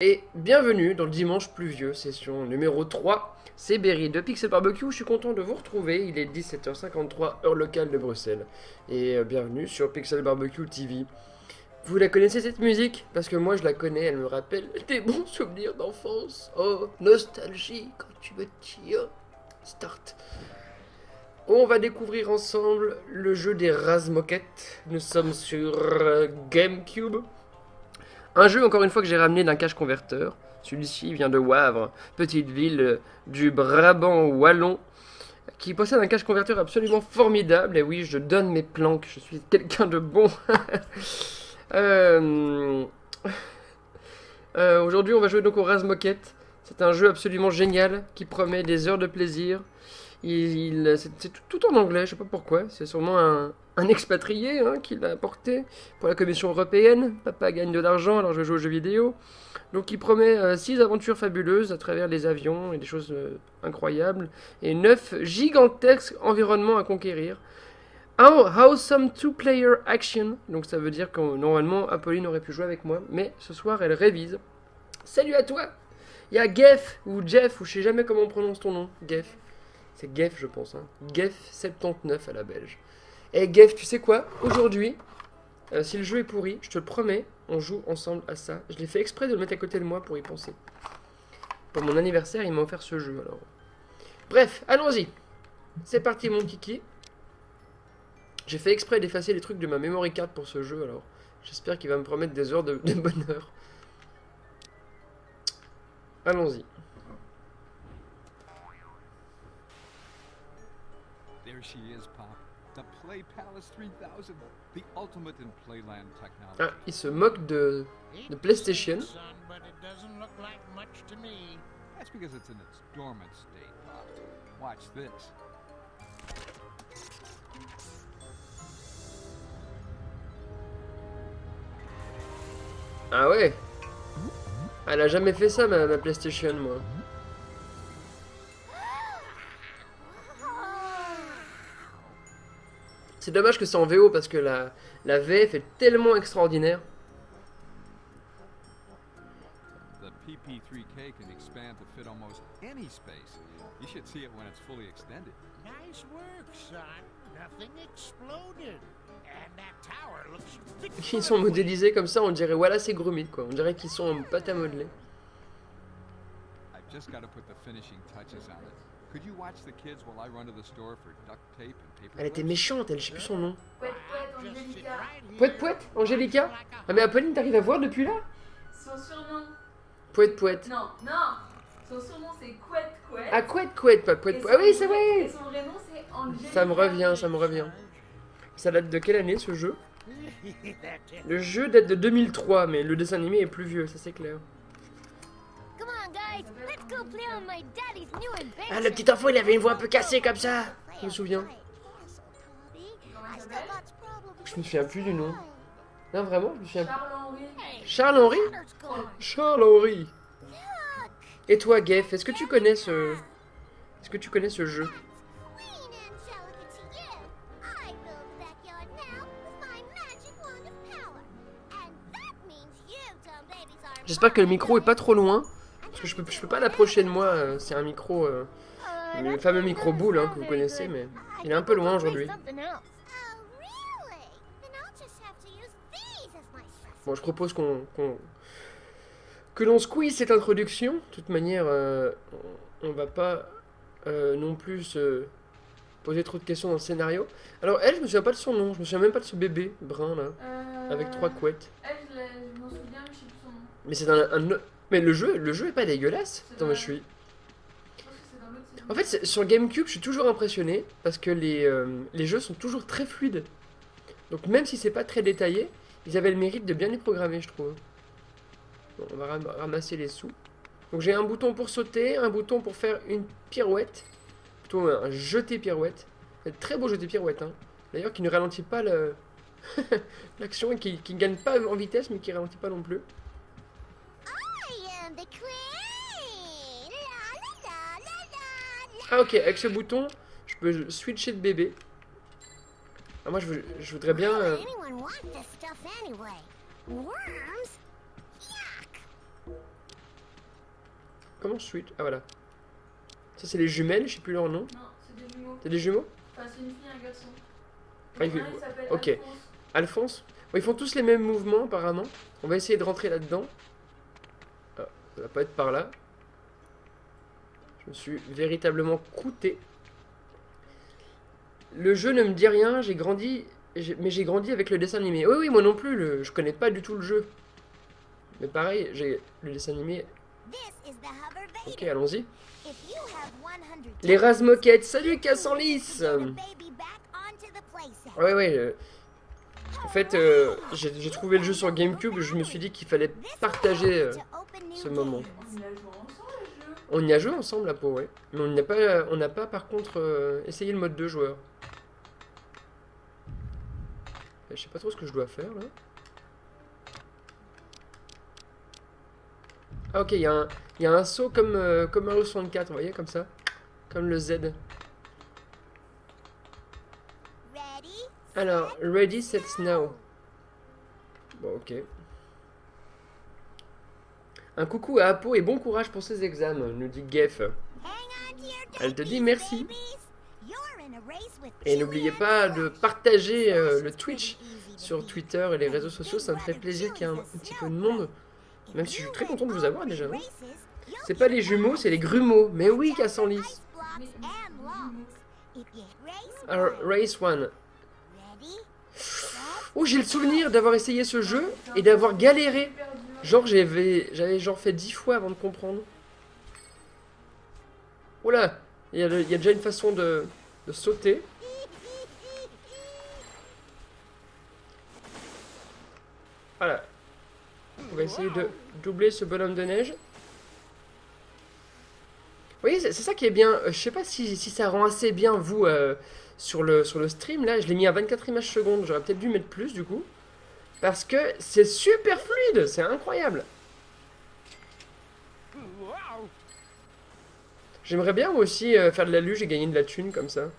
Et bienvenue dans le dimanche pluvieux, session numéro 3. C'est Berry de Pixel Barbecue, je suis content de vous retrouver, il est 17h53, heure locale de Bruxelles. Et bienvenue sur Pixel Barbecue TV. Vous la connaissez cette musique? Parce que moi je la connais, elle me rappelle des bons souvenirs d'enfance. Oh, nostalgie, quand tu me tires. Start. On va découvrir ensemble le jeu des Razmoquettes. Nous sommes sur GameCube. Un jeu, encore une fois, que j'ai ramené d'un cache converteur. Celui-ci vient de Wavre, petite ville du Brabant wallon, qui possède un cache converteur absolument formidable. Et oui, je donne mes planques, je suis quelqu'un de bon. Aujourd'hui, on va jouer donc au Razmoquette. C'est un jeu absolument génial qui promet des heures de plaisir. C'est tout en anglais, je sais pas pourquoi. C'est sûrement un expatrié qui l'a apporté pour la Commission européenne. Papa gagne de l'argent, alors je joue aux jeux vidéo. Donc il promet 6 aventures fabuleuses à travers les avions et des choses incroyables. Et 9 gigantesques environnements à conquérir. Awesome two-player action. Donc ça veut dire que normalement Apolline aurait pu jouer avec moi. Mais ce soir elle révise. Salut à toi. Il y a Geff ou Jeff, ou je sais jamais comment on prononce ton nom. Geff. C'est Geff, je pense. Geff79 à la belge. Et Geff, tu sais quoi? Aujourd'hui, si le jeu est pourri, je te le promets, on joue ensemble à ça. Je l'ai fait exprès de le mettre à côté de moi pour y penser. Pour mon anniversaire, il m'a offert ce jeu. Alors. Bref, allons-y. C'est parti, mon kiki. J'ai fait exprès d'effacer les trucs de ma memory card pour ce jeu. Alors, j'espère qu'il va me promettre des heures de bonheur. Allons-y. There she is, Pop. The Play Palace 3000, the ultimate in Playland technology. Ah, il se moque de PlayStation. That's because it's in its dormant state, Pop. Watch this. Ah ouais. Elle a jamais fait ça, ma PlayStation, moi. C'est dommage que c'est en VO parce que la VF est tellement extraordinaire. The PP3K can expand to fit almost any space. You should see it when it's fully extended. Nice work, son. Nothing exploded. And that tower looks Ils sont modélisés comme ça, on dirait voilà c'est Gromit quoi. On dirait qu'ils sont en pâte à modeler. I've just got to put the finishing touches on it. Could you watch the kids while I run to the store for duct tape and paper Elle était clips? méchante, elle, je sais plus son nom. Pouette, Angelica. Pouette Pouette, Angelica. Ah mais Apolline, t'arrives à voir depuis là? Son surnom. Pouette. Non. Son surnom c'est Couette. Ah Couette, pas Pouette. Ah oui, c'est vrai. Et son vrai nom c'est Angelica. Ça me revient. Ça date de quelle année ce jeu? Le jeu date de 2003, mais le dessin animé est plus vieux, ça c'est clair. Come on, guys, let's go play on my daddy's new invention. Ah, le petit enfant, il avait une voix un peu cassée comme ça. Je me souviens. Je me souviens plus du nom. Non, vraiment, je me souviens plus. Charles-Henri. Charles-Henri. Et toi, Geff, est-ce que tu connais ce jeu? J'espère que le micro est pas trop loin. Parce que je peux pas l'approcher de moi. C'est un micro. Le fameux micro boule que vous connaissez, mais il est un peu loin aujourd'hui. Bon, je propose que l'on squeeze cette introduction. De toute manière, on va pas non plus se poser trop de questions dans le scénario. Alors elle, je me souviens pas de son nom. Je me souviens même pas de ce bébé brun là, avec 3 couettes. Elle, je m'en souviens, mais je sais plus son nom. Mais c'est mais le jeu est pas dégueulasse. Attends, mais je suis. Je pense que c'est dans l'autre saison. En fait, sur GameCube, je suis toujours impressionné parce que les jeux sont toujours très fluides. Donc même si c'est pas très détaillé, ils avaient le mérite de bien les programmer, je trouve. Bon, on va ramasser les sous. Donc j'ai un bouton pour sauter, un bouton pour faire une pirouette. Plutôt un jeté pirouette. Un très beau jeté pirouette, hein. D'ailleurs, qui ne ralentit pas l'action et qui ne gagne pas en vitesse, mais qui ralentit pas non plus. Ah ok, avec ce bouton, je peux switcher de bébé. Ah, moi je voudrais bien... comment je switch? Ah voilà. Ça c'est les jumelles, je sais plus leur nom. Non, c'est des jumeaux. C'est des jumeaux? Enfin, c'est une fille et un garçon. Ah, Il s'appelle ok. Alphonse. Alphonse? Bon, ils font tous les mêmes mouvements apparemment. On va essayer de rentrer là-dedans. Ah, ça va pas être par là. Je me suis véritablement coûté. Le jeu ne me dit rien, j'ai grandi avec le dessin animé. Oui, oui, moi non plus, je connais pas du tout le jeu. Mais pareil, j'ai le dessin animé. This is the hover Ok, Vader. allons-y. If you have 100 Les Razmoquettes, salut Cassanlis. get the baby back onto the playset. Ouais, ouais. En fait, j'ai trouvé le jeu sur GameCube, je me suis dit qu'il fallait partager To open new ce moment. games. On y a joué ensemble, le jeu. On y a joué ensemble, la peau, ouais. Mais on n'a pas par contre essayé le mode 2 joueurs. Je sais pas trop ce que je dois faire là. Ah ok, il y a un saut comme Mario 64, vous voyez, comme ça. Comme le Z. Ready? Alors, ready, set, now. Bon, ok. Un coucou à Apo et bon courage pour ses examens, nous dit Geff. Hang on to your Elle te dit dickies, merci. babies. You're in a race with Et Chewie n'oubliez and pas de Force. partager Force le is Twitch pretty easy to sur beat. Twitter et les réseaux sociaux, ça me ferait plaisir qu'il y ait un petit peu de monde. Même si je suis très content de vous avoir déjà. Hein. C'est pas les jumeaux, c'est les grumeaux. Mais oui, Cassanlis. Alors, Race 1. Oh, j'ai le souvenir d'avoir essayé ce jeu et d'avoir galéré. Genre, j'avais genre fait 10 fois avant de comprendre. Oh là, il y a déjà une façon de sauter. Voilà. On va essayer de doubler ce bonhomme de neige. Vous voyez, c'est ça qui est bien. Je sais pas si ça rend assez bien, vous, sur le stream. Là, je l'ai mis à 24 images secondes. J'aurais peut-être dû mettre plus, du coup. Parce que c'est super fluide. C'est incroyable. J'aimerais bien, moi aussi, faire de la luge et gagner de la thune, comme ça.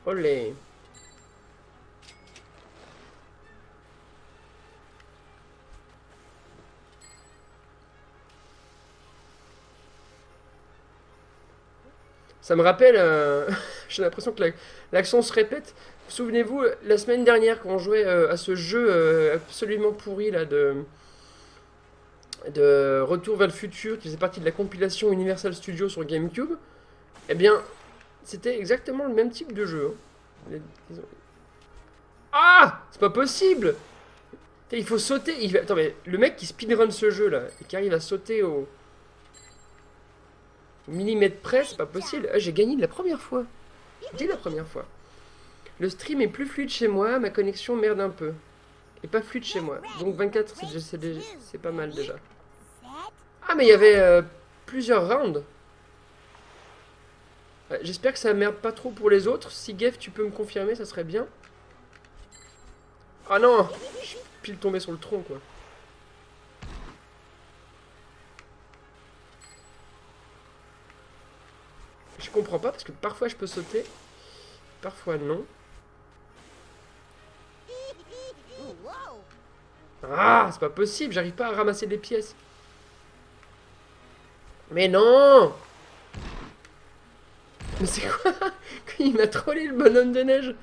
Olé. Ça me rappelle, j'ai l'impression que l'action se répète. Souvenez-vous, la semaine dernière, quand on jouait à ce jeu absolument pourri là de Retour vers le futur, qui faisait partie de la compilation Universal Studios sur GameCube, eh bien, c'était exactement le même type de jeu. Hein. Ah, c'est pas possible. Il faut sauter. Attends, mais le mec qui speedrun ce jeu là, et qui arrive à sauter au millimètre près, c'est pas possible. Ah, j'ai gagné la première fois. Dès la première fois. Le stream est plus fluide chez moi, ma connexion merde un peu. Et pas fluide chez moi. Donc 24, c'est pas mal déjà. Ah, mais il y avait plusieurs rounds. Ouais, j'espère que ça merde pas trop pour les autres. Si Geff, tu peux me confirmer, ça serait bien. Ah non, je suis pile tombé sur le tronc, quoi. Je comprends pas parce que parfois je peux sauter, parfois non. Ah, c'est pas possible, j'arrive pas à ramasser des pièces. Mais non! Mais c'est quoi? Il m'a trollé le bonhomme de neige.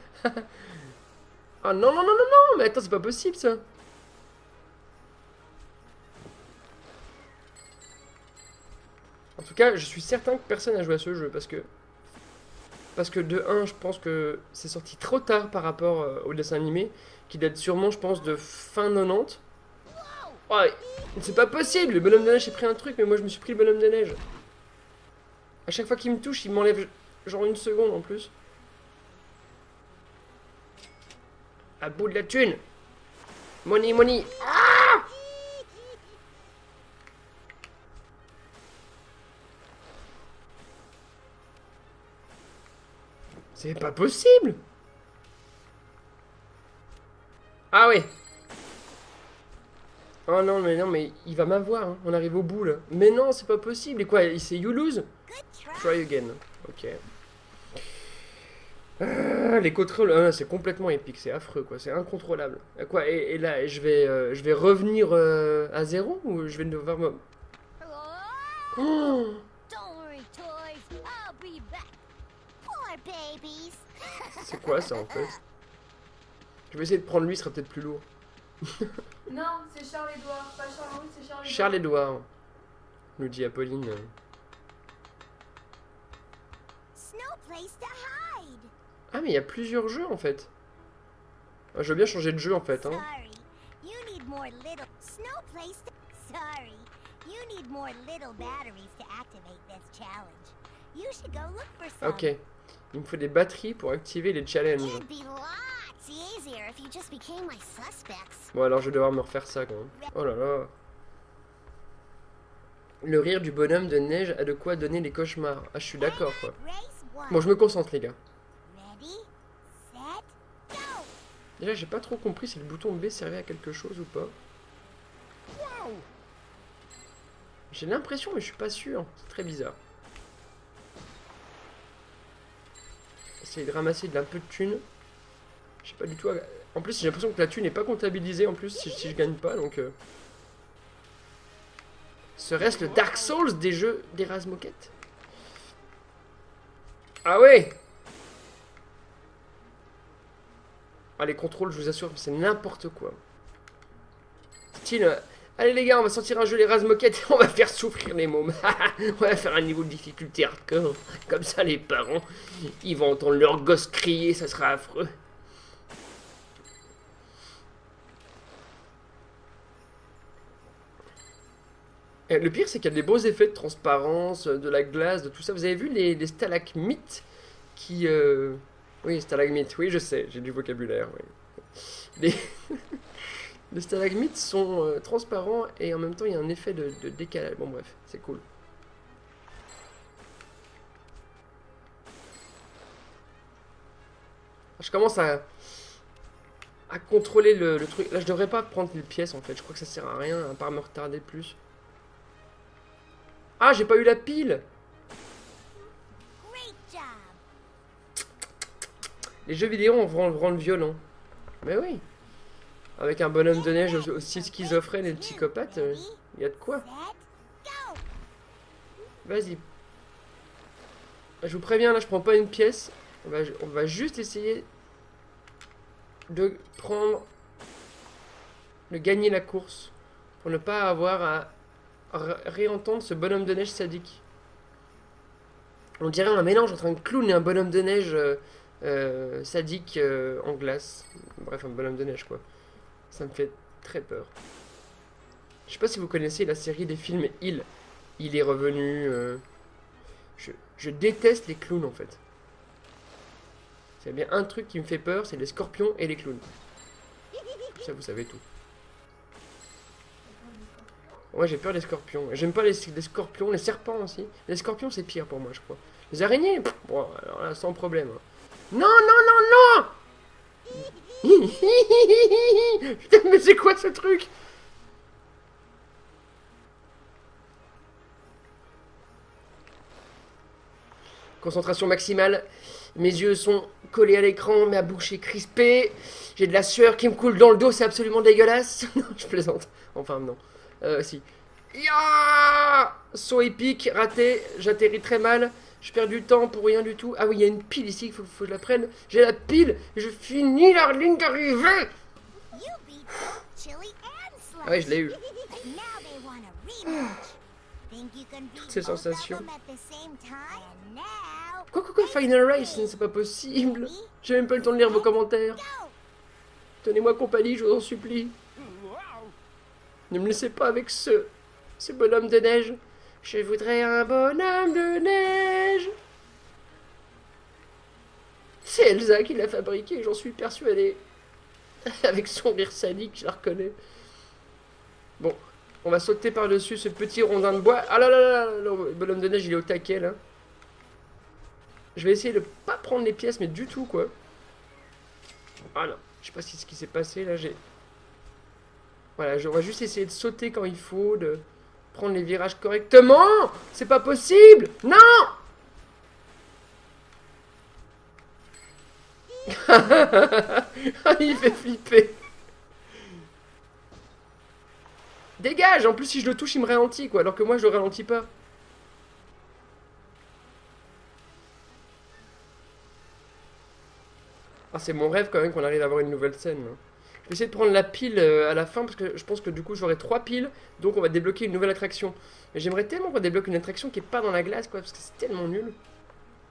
Ah non, non, non, non, non, mais attends, c'est pas possible ça. En tout cas, je suis certain que personne n'a joué à ce jeu parce que de 1, je pense que c'est sorti trop tard par rapport au dessin animé qui date sûrement, je pense, de fin 90. Oh, c'est pas possible, le bonhomme de neige j'ai pris un truc, mais moi je me suis pris le bonhomme de neige. À chaque fois qu'il me touche, il m'enlève genre une seconde en plus. À bout de la thune. Money, money. Ah! C'est pas possible. Ah ouais. Oh non, mais il va m'avoir. Hein. On arrive au bout là. Mais non, c'est pas possible. Et quoi, c'est you lose? Try again. Ok. Les contrôles, c'est complètement épique, c'est affreux quoi, c'est incontrôlable. Quoi, et là, je vais revenir à zéro ou je vais devoir me... Oh, Don't worry, toys. I'll be back. Poor babies. c'est quoi ça en fait? Je vais essayer de prendre lui, ce sera peut-être plus lourd. Non, c'est Charles-Édouard. Pas Charles-Louis, c'est Charles-Édouard. Charles-Édouard, nous dit Apolline. Snow place to hide. Ah mais il y a plusieurs jeux en fait. Ah, je veux bien changer de jeu en fait. Hein. Sorry. You need more little snow place to... Sorry. You need more little batteries to activate this challenge. You should go look for some. Ok, il me faut des batteries pour activer les challenges. It'd be lots easier if you just became my suspects. Bon alors je vais devoir me refaire ça quand même. Oh là là. Le rire du bonhomme de neige a de quoi donner des cauchemars. Ah je suis d'accord quoi. Race one. Bon je me concentre les gars. Ready, set, go. Déjà j'ai pas trop compris si le bouton B servait à quelque chose ou pas. J'ai l'impression mais je suis pas sûr. C'est très bizarre. Essayer de ramasser de un peu de thunes. Je sais pas du tout. En plus j'ai l'impression que la thune n'est pas comptabilisée en plus si je gagne pas donc... Serait-ce le Dark Souls des jeux d'Erasmus Moquette? Ah ouais. Ah les contrôles je vous assure c'est n'importe quoi. Style... allez les gars on va sortir un jeu l'Erasmus Moquette et on va faire souffrir les mômes. On va faire un niveau de difficulté hardcore. Comme ça les parents ils vont entendre leur gosse crier, ça sera affreux. Et le pire c'est qu'il y a des beaux effets de transparence, de la glace, de tout ça. Vous avez vu les stalagmites qui... Oui stalagmites, oui je sais, j'ai du vocabulaire. Oui. Les stalagmites sont transparents et en même temps il y a un effet de décalage. Bon bref, c'est cool. Je commence à contrôler le truc. Là je devrais pas prendre les pièces en fait. Je crois que ça sert à rien à part me retarder plus. Ah j'ai pas eu la pile. Great job. Les jeux vidéo on rendent violent. Mais oui. Avec un bonhomme de neige aussi schizophrène et psychopathe, il y a de quoi. Set, go. Vas-y. Je vous préviens, là, je prends pas une pièce. On va juste essayer de prendre... de gagner la course. Pour ne pas avoir à réentendre ce bonhomme de neige sadique. On dirait un mélange entre un clown et un bonhomme de neige sadique en glace. Bref, un bonhomme de neige, quoi. Ça me fait très peur. Je sais pas si vous connaissez la série des films Il. Il est revenu. Je déteste les clowns en fait. S'il y a bien un truc qui me fait peur, c'est les scorpions et les clowns. Ça vous savez tout. Moi j'ai peur des scorpions. J'aime pas les scorpions, les serpents aussi. Les scorpions c'est pire pour moi je crois. Les araignées, bon, alors là sans problème. Non, non, non, non. Putain, mais c'est quoi ce truc? Concentration maximale. Mes yeux sont collés à l'écran, ma bouche est crispée. J'ai de la sueur qui me coule dans le dos, c'est absolument dégueulasse. Non, je plaisante. Enfin, non. Si. Ya! Saut épique, raté. J'atterris très mal. Je perds du temps pour rien du tout. Ah oui, il y a une pile ici, il faut que je la prenne. J'ai la pile et je finis la ligne d'arrivée. Ah oui, je l'ai eu. Toutes ces sensations. Quoi, Final Race, c'est pas possible. J'ai même pas le temps de lire vos commentaires. Tenez-moi compagnie, je vous en supplie. Ne me laissez pas avec ce bonhomme de neige. Je voudrais un bonhomme de neige. C'est Elsa qui l'a fabriqué, j'en suis persuadé. Avec son rire sadique, je la reconnais. Bon, on va sauter par-dessus ce petit rondin de bois. Ah là là là, le bonhomme de neige, il est au taquet, là. Je vais essayer de pas prendre les pièces, mais du tout, quoi. Ah non, je sais pas ce qui s'est passé, là, Voilà, on va juste essayer de sauter quand il faut, de prendre les virages correctement. C'est pas possible. Non. Il fait flipper. Dégage! En plus, si je le touche, il me ralentit, quoi. Alors que moi, je le ralentis pas. Ah, c'est mon rêve, quand même, qu'on arrive à avoir une nouvelle scène. Là. Je vais essayer de prendre la pile à la fin, parce que je pense que du coup, j'aurai 3 piles. Donc, on va débloquer une nouvelle attraction. Mais j'aimerais tellement qu'on débloque une attraction qui est pas dans la glace, quoi. Parce que c'est tellement nul.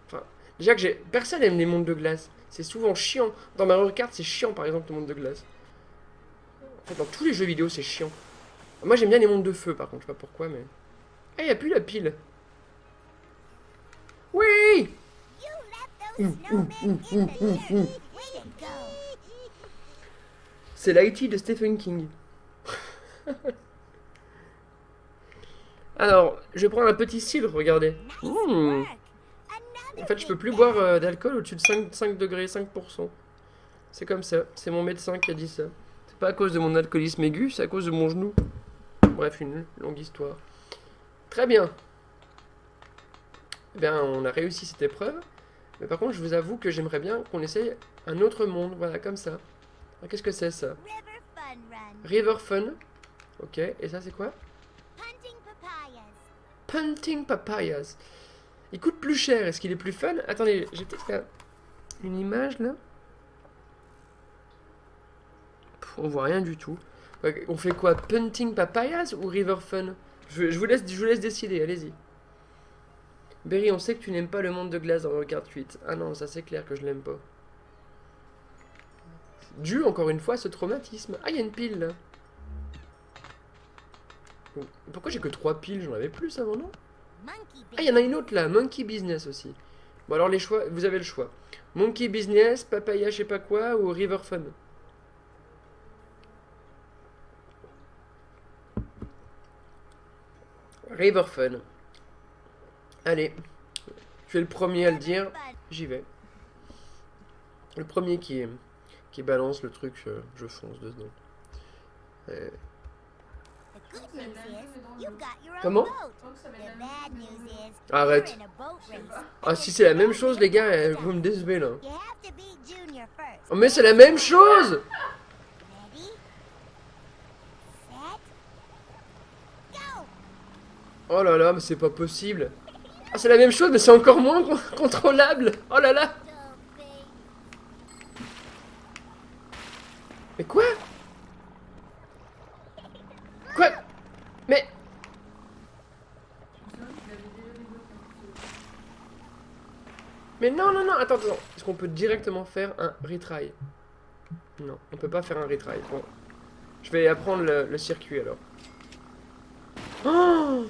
Enfin, déjà que j'ai... Personne aime les mondes de glace. C'est souvent chiant. Dans Mario Kart, c'est chiant, par exemple, le monde de glace. En fait, dans tous les jeux vidéo, c'est chiant. Moi, j'aime bien les mondes de feu, par contre. Je sais pas pourquoi, mais... Ah, il n'y a plus la pile. Oui! You left those snowmen in the dirt. Way to go. C'est l'IT de Stephen King. Alors, je vais prendre un petit cidre, regardez. Nice Mmh. work. En fait, je peux plus boire d'alcool au-dessus de 5 degrés, 5%. C'est comme ça. C'est mon médecin qui a dit ça. C'est pas à cause de mon alcoolisme aigu, c'est à cause de mon genou. Bref, une longue histoire. Très bien. Eh bien, on a réussi cette épreuve. Mais par contre, je vous avoue que j'aimerais bien qu'on essaye un autre monde. Voilà, comme ça. Alors, qu'est-ce que c'est, ça? River Fun Run. River Fun. Ok, et ça, c'est quoi? Hunting papayas. Punting Papayas. Il coûte plus cher. Est-ce qu'il est plus fun? Attendez, j'ai peut-être là une image, là. On voit rien du tout. On fait quoi? Punting Papayas ou River Fun? je vous laisse décider, allez-y. Berry, on sait que tu n'aimes pas le monde de glace dans Mario Kart 8. Ah non, ça c'est clair que je l'aime pas. Dû, encore une fois, à ce traumatisme. Ah, il y a une pile, là. Pourquoi j'ai que 3 piles? J'en avais plus avant, non? Monkey Ah, il y en a une autre, là. Monkey Business aussi. Bon, alors les choix, vous avez le choix. Monkey Business, Papaya je sais pas quoi, ou River Fun. River Fun. Allez. Je suis le premier à le dire. J'y vais. Le premier qui balance le truc, je fonce dedans. The good news is you've got your own Comment? boat. Donc ça va The être la bad même news is Arrête. you're in a boat race. Ah, si c'est la même chose, les gars, vous me décevez là. You have to beat Junior first. Oh, mais c'est la même chose! Ready? Set. Go. Oh là là, mais c'est pas possible. Ah, c'est la même chose, mais c'est encore moins contrôlable. Oh là là. So big. Mais quoi? Quoi? Mais... Mais non, non, non, attends. Est-ce qu'on peut directement faire un retry? Non, on peut pas faire un retry. Bon. Je vais apprendre le circuit alors. Oh,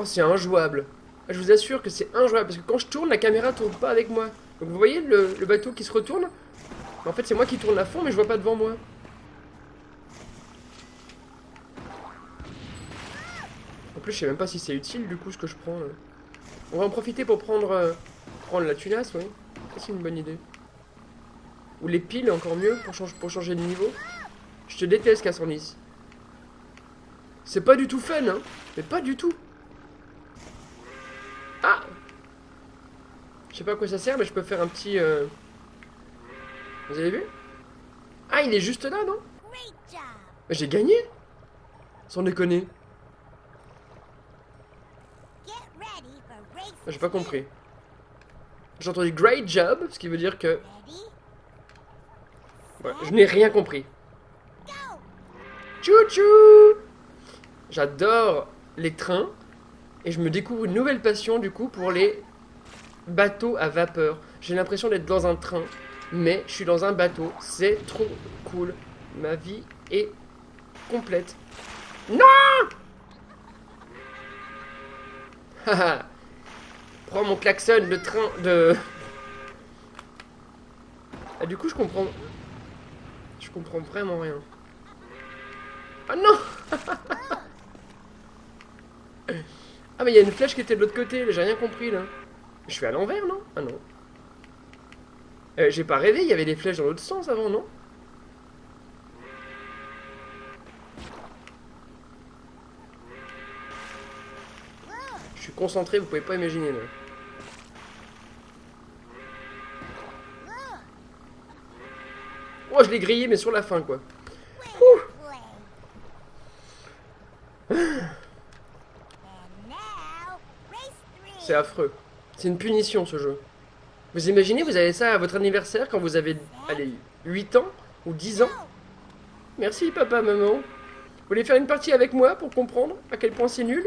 c'est injouable. Je vous assure que c'est injouable, parce que quand je tourne, la caméra tourne pas avec moi. Donc vous voyez le bateau qui se retourne? En fait, c'est moi qui tourne à fond, mais je vois pas devant moi. En plus, je sais même pas si c'est utile du coup ce que je prends. On va en profiter pour prendre la tunasse, oui. Ça, c'est une bonne idée. Ou les piles, encore mieux, pour changer de niveau. Je te déteste, Cassornis. C'est pas du tout fun, hein. Mais pas du tout. Ah! Je sais pas à quoi ça sert, mais je peux faire un petit... Vous avez vu? Ah, il est juste là, non? Great job. J'ai gagné? Sans déconner. Get ready for race. J'ai pas compris. J'ai entendu great job, ce qui veut dire que... Ready? Ouais, je n'ai rien compris. Go. Tchou-tchou! J'adore les trains. Et je me découvre une nouvelle passion, du coup, pour les bateaux à vapeur. J'ai l'impression d'être dans un train, mais je suis dans un bateau. C'est trop cool. Ma vie est complète. Non! Haha. Prends mon klaxon de train de... Ah, du coup, je comprends vraiment rien. Ah non! Ah, mais il y a une flèche qui était de l'autre côté, j'ai rien compris là. Je suis à l'envers, non? Ah non. J'ai pas rêvé, il y avait des flèches dans l'autre sens avant, non? Je suis concentré, vous pouvez pas imaginer là. Oh, je l'ai grillé, mais sur la fin, quoi. Way to play. And now, race 3. C'est affreux. C'est une punition, ce jeu. Vous imaginez, vous avez ça à votre anniversaire quand vous avez, allez, 8 ans ou 10 ans? Merci, papa, maman. Vous voulez faire une partie avec moi pour comprendre à quel point c'est nul?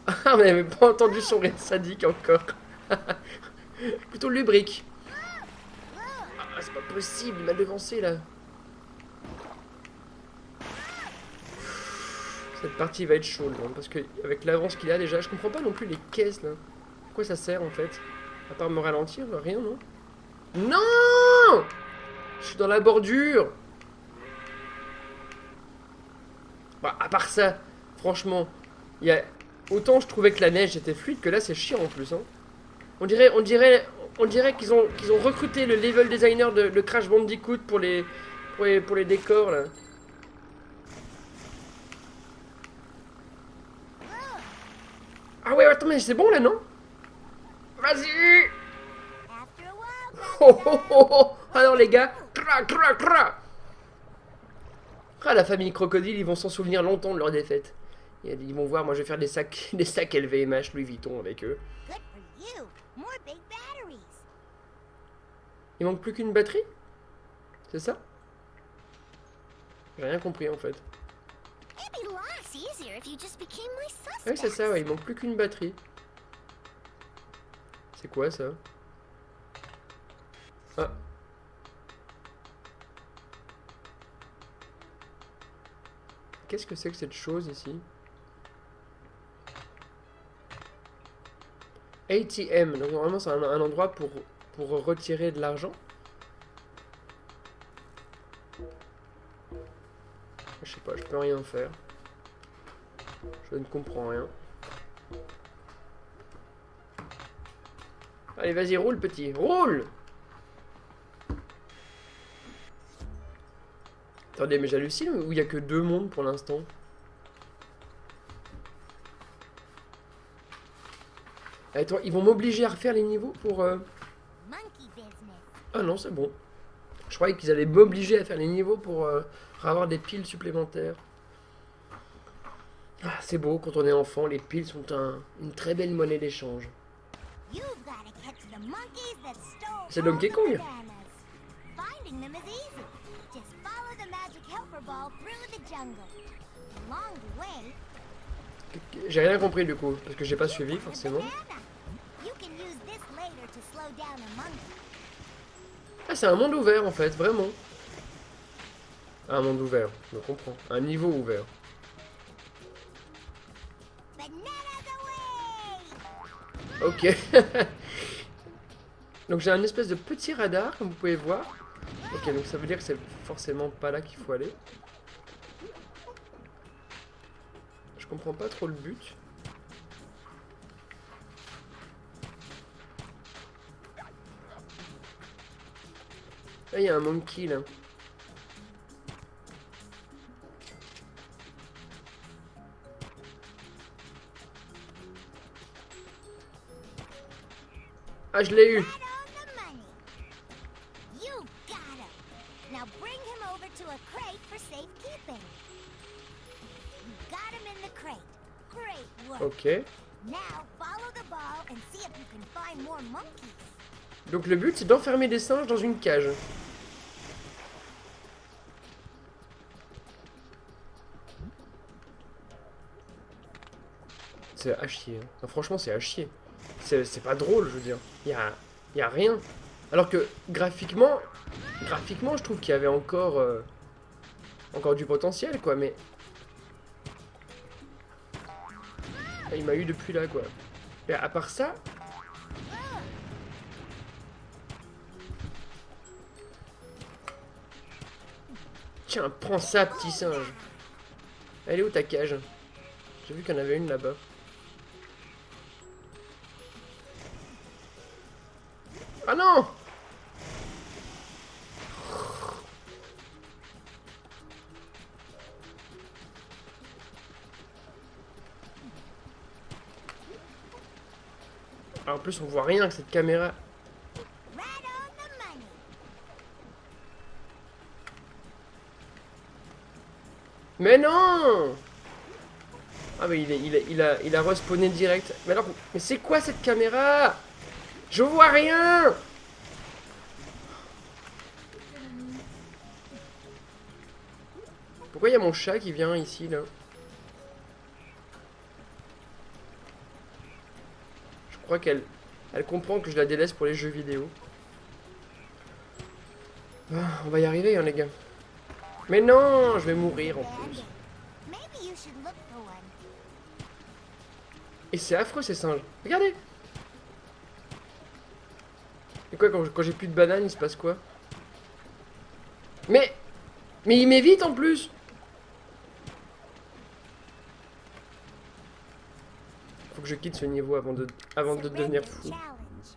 Ah, vous n'avez pas entendu son rire sadique encore. Plutôt lubrique. Ah, c'est pas possible, il m'a devancé là. Cette partie va être chaude, hein, parce que avec l'avance qu'il a déjà, je comprends pas non plus les caisses là. Pourquoi ça sert en fait? À part me ralentir, rien, non? Non! Je suis dans la bordure. Bah, à part ça, franchement, il y a... Autant je trouvais que la neige était fluide que là c'est chiant en plus. Hein. On dirait qu'ils ont recruté le level designer de Crash Bandicoot pour les décors là. Ah ouais, attends, mais c'est bon là, non? Vas-y! After a while, Oh oh oh oh! Alors les gars, cra cra cra! Ah, la famille Crocodile, ils vont s'en souvenir longtemps de leur défaite. Ils vont voir, moi je vais faire des sacs LVMH Louis Vuitton avec eux. good for you. More big batteries. Il manque plus qu'une batterie? C'est ça? J'ai rien compris en fait. It'd be lots easier if you just became my suspect. Ouais, c'est ça, ouais, il manque plus qu'une batterie. C'est quoi ça? Ah. Qu'est-ce que c'est que cette chose ici? ATM, donc normalement c'est un endroit pour retirer de l'argent. Je sais pas, je peux rien faire. Je ne comprends rien. Allez, vas-y, roule petit, roule! Attendez, mais j'hallucine ou il n'y a que 2 mondes pour l'instant? Attends, ils vont m'obliger à refaire les niveaux pour... Monkey business. Ah non, c'est bon. Je croyais qu'ils allaient m'obliger à faire les niveaux pour avoir des piles supplémentaires. Ah, c'est beau, quand on est enfant, les piles sont une très belle monnaie d'échange. You've gotta catch the monkeys that stole C'est all Donkey the Kong. bananas. Finding them is easy. Just follow the magic helper ball through the jungle. Along the way, J'ai rien compris du coup, parce que j'ai pas suivi a forcément. banana. You can use this later to slow down a monkey. Ah, c'est un monde ouvert en fait, vraiment. Un monde ouvert, je comprends. Un niveau ouvert. Banana the way! Ok. Donc j'ai un espèce de petit radar, comme vous pouvez voir. Ok, donc ça veut dire que c'est forcément pas là qu'il faut aller. Je comprends pas trop le but. Là, il y a un monkey là. Ah, je l'ai eu. Right on the money. You got him. Now bring him over to a crate for safekeeping. You got him in the crate. Great work. Ok. Now follow the ball and see if you can find more monkeys. Donc le but c'est d'enfermer des singes dans une cage. C'est à chier. Hein. Non, franchement c'est à chier. C'est pas drôle, je veux dire. Y a rien. Alors que graphiquement je trouve qu'il y avait encore du potentiel quoi, mais il m'a eu depuis là quoi. Et à part ça, tiens, prends ça petit singe. Elle est où ta cage? J'ai vu qu'il y en avait une là-bas. Ah non! En plus on voit rien avec cette caméra. Right on the money. Mais non! Ah mais il a respawné direct. Mais alors, mais c'est quoi cette caméra? Je vois rien! Pourquoi il y a mon chat qui vient ici là? Je crois qu'elle comprend que je la délaisse pour les jeux vidéo. Ah, on va y arriver hein les gars. Mais non, je vais mourir en plus. Maybe you should look for one. Et c'est affreux ces singes. Regardez. Et quoi quand j'ai plus de bananes, il se passe quoi? Mais il m'évite en plus. Faut que je quitte ce niveau avant de devenir Surrender fou. challenge.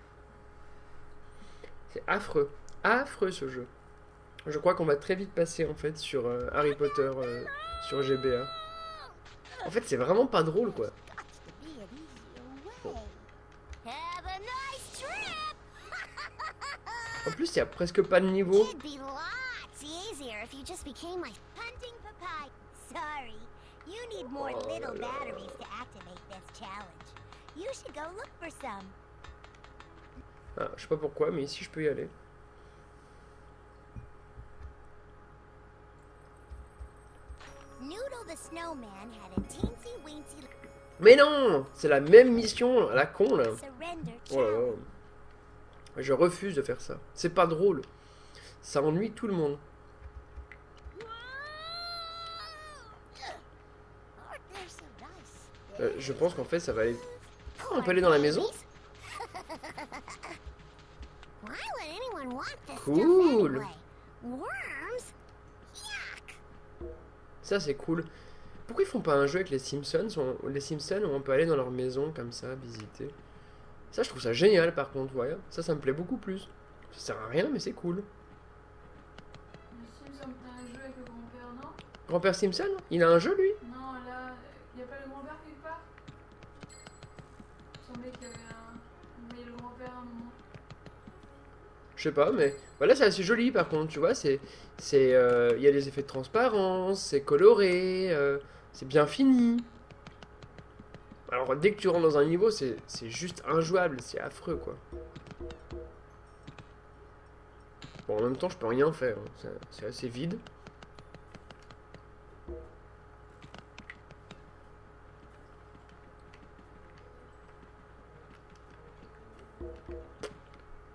C'est affreux. Affreux ce jeu. Je crois qu'on va très vite passer en fait sur Harry Potter sur GBA. En fait c'est vraiment pas drôle quoi. Got to be an easier way. Have a nice trip. En plus il y a presque pas de niveau. It'd be lots easier if you just became my hunting papaya. Sorry, you need more Oh little là là. batteries to activate this challenge. You should go look for some. Ah, je sais pas pourquoi mais ici je peux y aller. Noodle the snowman had a teensy weensy Mais non, c'est la même mission à la con là. surrender Oh là challenge. là. Je refuse de faire ça. C'est pas drôle. Ça ennuie tout le monde. Aren't they so nice? Je pense qu'en fait ça va aller. Oh, on peut aller dans la maison? Why would anyone want this Cool. stuff anyway? Worms? Yuck! Ça c'est cool. Pourquoi ils font pas un jeu avec les Simpsons où on peut aller dans leur maison comme ça, visiter? Ça je trouve ça génial par contre, ouais. Ça me plaît beaucoup plus. Ça sert à rien mais c'est cool. Le Simpson, t'as un jeu avec le grand-père, non? Grand-père Simpson, il a un jeu lui? Non, là, y a pas le grand-père quelque part? Il me semblait qu'il y avait un. Vous voyez le grand-père à un moment. Je sais pas, mais voilà, c'est assez joli par contre, tu vois, il y a des effets de transparence, c'est coloré, c'est bien fini. Alors dès que tu rentres dans un niveau, c'est juste injouable, c'est affreux quoi. Bon, en même temps, je peux rien faire, hein, c'est assez vide.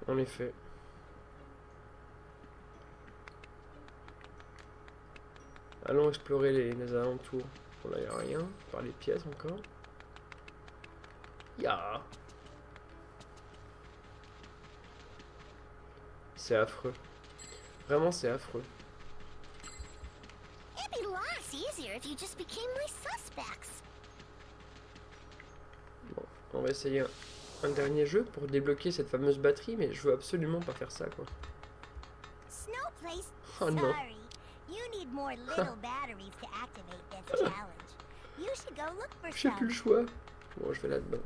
En effet. Allons explorer les alentours. Bon là, y a rien. Par les pièces encore. Ya. C'est affreux. Vraiment, c'est affreux. It'd be lots easier if you just became my suspects. Bon, on va essayer un dernier jeu pour débloquer cette fameuse batterie, mais je veux absolument pas faire ça, quoi. Snowplace, Oh non. sorry. You need more little batteries to activate this challenge. You should go look for J'ai plus le some. choix. Bon, je vais là-dedans.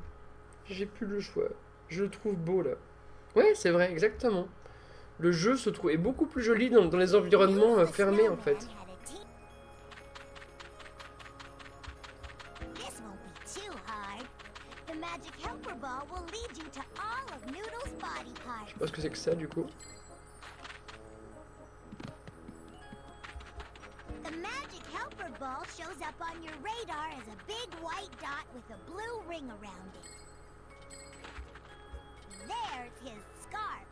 J'ai plus le choix. Je le trouve beau, là. Ouais, c'est vrai, exactement. Le jeu est beaucoup plus joli dans les environnements Noodle the fermés, en snowman fait. had a This won't be too hard. The magic helper ball will lead you to all of Noodle's body parts. Je sais pas ce que c'est que ça, du coup. The magic helper ball shows up on your radar as a big white dot with a blue ring around it. There's his scarf.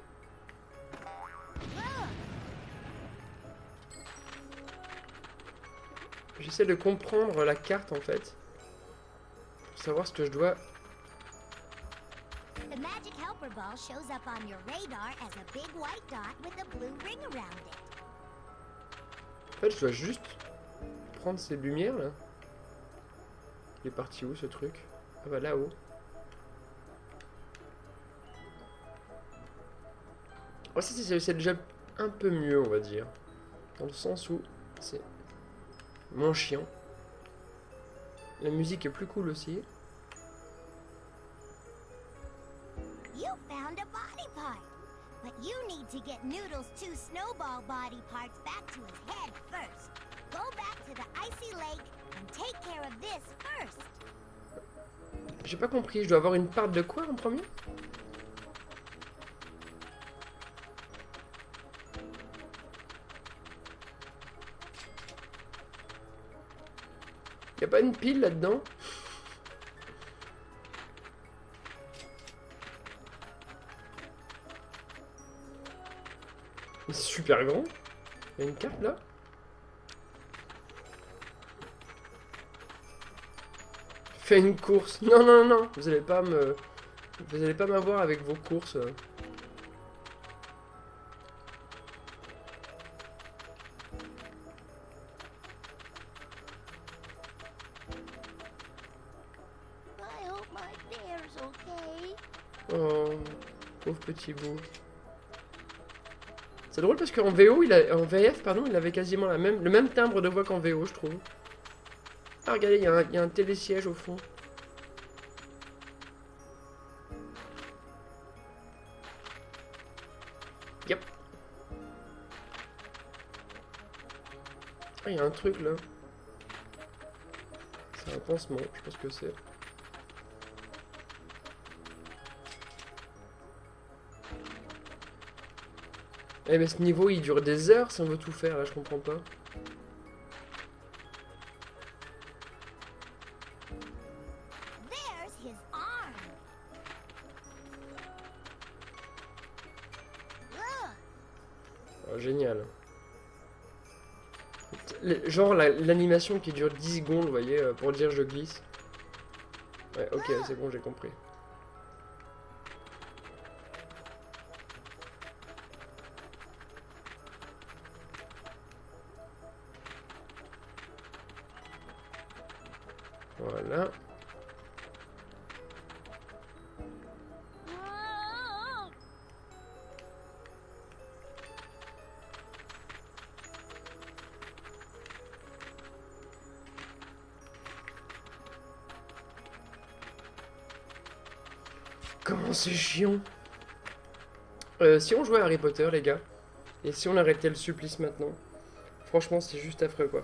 Ugh. J'essaie de comprendre la carte, en fait. Pour savoir ce que je dois... The magic helper ball shows up on your radar as a big white dot with a blue ring around it. En fait, je dois juste prendre ces lumières, là. Il est parti où, ce truc? Ah bah, là-haut. Oh, ça, c'est déjà un peu mieux, on va dire. Dans le sens où c'est moins chiant. La musique est plus cool aussi. You found a body part. But you need to get Noodle's two snowball body parts back to his head first. Go back to to the icy lake and take care of this first. J'ai pas compris, je dois avoir une part de quoi en premier? Y a pas une pile là-dedans? C'est super grand. Il y a une carte là? Fais une course. Non, non, non, vous allez pas me... Vous allez pas m'avoir avec vos courses. I hope my bear's okay. Oh, pauvre petit bout. C'est drôle parce qu'en VO, en VF, pardon, il avait quasiment le même timbre de voix qu'en VO, je trouve. Ah, regardez, il y a un télésiège au fond. Yep. Ah, il y a un truc là. C'est un pansement, je sais pas ce que c'est. Eh mais ce niveau il dure des heures si on veut tout faire, là je comprends pas. There's his arm. Ugh. Oh, génial. Genre l'animation qui dure 10 secondes, vous voyez, pour dire je glisse. Ouais, ok, c'est bon, j'ai compris. Voilà. Whoa. Comment c'est chiant. Si on jouait à Harry Potter, les gars, et si on arrêtait le supplice maintenant, franchement, c'est juste affreux, quoi.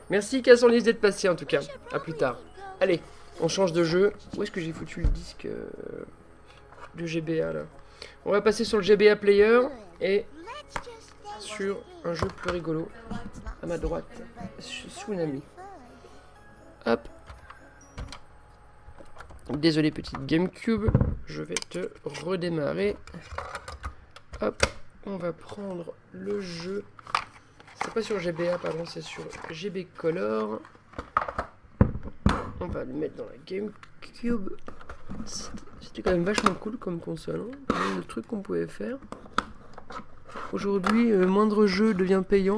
Merci, Cassanlis, d'être passé, en tout cas. À plus tard. Allez, on change de jeu. Où est-ce que j'ai foutu le disque du GBA, là? On va passer sur le GBA Player, et Let's just stay sur un jeu plus rigolo, à ma droite, Tsunami. Hop. Désolé, petite GameCube, je vais te redémarrer. Hop, on va prendre le jeu. C'est pas sur GBA, pardon, c'est sur GB Color. On va le mettre dans la GameCube. C'était quand même vachement cool comme console, hein. Le truc qu'on pouvait faire. Aujourd'hui, moindre jeu devient payant.